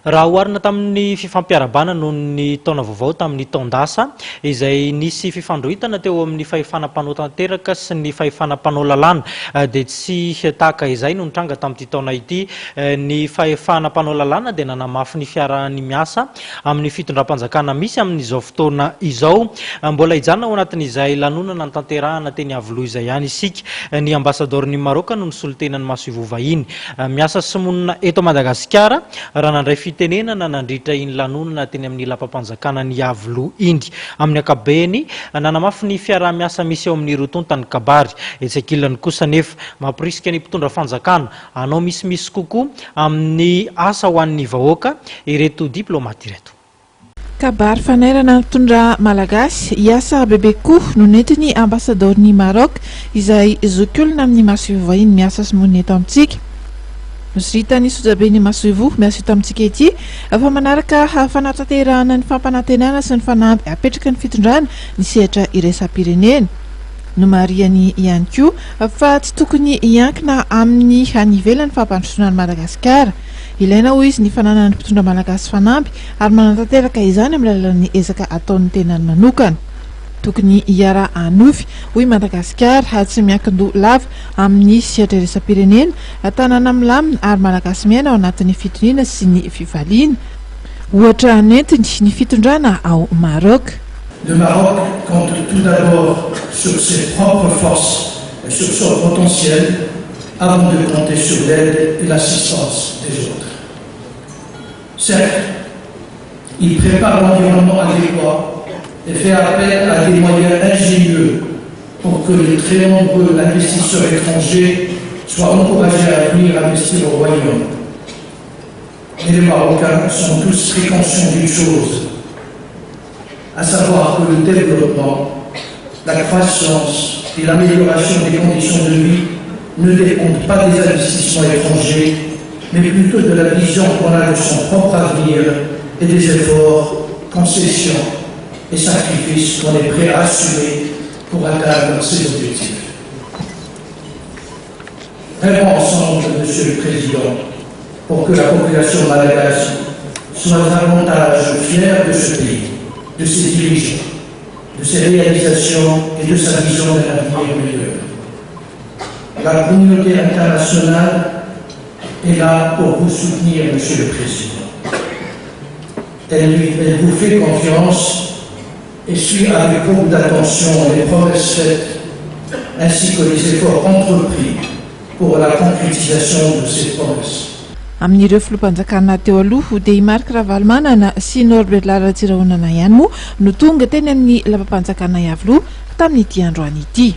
raha oharina tamin'ny fifampiarabana noho ny taona vaovao tamin'ny taondasa izay nisy fifandrohitana teo amin'ny fahefanam-panao tanteraka sy ny fahefanam-panao lalàna dia tsy tahaka izay no nitranga tamin'ity taona ity. Ny fahefanam-panao lalàna dia nanamafy ny fiarahan'ny miasa amin'ny fitondram-panjakana misy amin'izao fotoana izao. Mbola hijanona ao anatin'izay lanonana ny tanterahana teny Avoloha izay ihany isika. Ny ambasador'ny Maroka no nisolotenan'ny masoivo vahiny miasa sy monina eto Madagasikara raha nandray fitenenana nandritra iny lanonana teny amin'ny lapam-panjakana ny Avoloha Indy. Amin'ny akabeny nanamafy ny fiaraha-miasa misy eo amin'ny rotontany kabary. Etsekilany kosa nefa mampirisika ny mpitondra fanjakana anao misimisy kokoa amin'ny asa ho an'ny vahoaka ireto diplomaty ireto. Kabary fanairana mpitondra malagasy hiasa bebe koa no nentiny ambasador'ny Maroc izay zokiolona amin'ny masoivo vahiny miasa sy monina eto amintsika. Nositany sojaben'ny masoivo miasa eto amintsika ity fa manaraka fanatanterahana ny fampanantenana sy ny fanampy apetraka ny fitondrana ny sehatra iraisam-pirenena. Nomariany ihany koa fa tsy tokony hiankina amin'ny hanivelan'ny fampandrosoana ny Madagasikara. Ilaina ho izy ny fananany mpitondra malagasy fanampy ary manantanteraka izany amin'ny alalan'ny ezaka ataon'ny tenany manokana. Tokony hiara anofy hoy Madagasikara ary tsy miankin-doha lava amin'ny sehatra iraisam-pirenena tanàna milamina ary malagasy miaina ao anatin'ny fitoniana sy ny fivaliana. Ohatra nentiny ny fitondrana ao Maroc. Le Maroc compte tout d'abord sur ses propres forces et sur son potentiel avant de compter sur l'aide et l'assistance des autres. Certes, il prépare l'environnement adéquat et fait appel à des moyens ingénieux pour que les très nombreux investisseurs étrangers soient encouragés à venir investir au Royaume. Et les Marocains sont tous très conscients d'une chose, à savoir que le développement, la croissance et l'amélioration des conditions de vie ne dépendent pas des investissements étrangers, mais plutôt de la vision qu'on a de son propre avenir et des efforts, concessions et sacrifices qu'on est prêt à assumer pour atteindre ces objectifs. Rêvons ensemble, Monsieur le Président, pour que la population malagasy soit davantage fière de ce pays, de ses dirigeants, de ses réalisations et de sa vision d'un avenir meilleur. La communauté internationale est là pour vous soutenir, Monsieur le Président. Elle vous fait confiance et suit avec beaucoup d'attention les promesses faites ainsi que les efforts entrepris pour la concrétisation de ces promesses. Amin'ireo filopanjakana teo aloha dia Marc Ravalomanana sy Norbert Laratsirahonana ihany moa no tonga teny amin'ny lapam-panjakana Avoloha tamin'ity androany ity.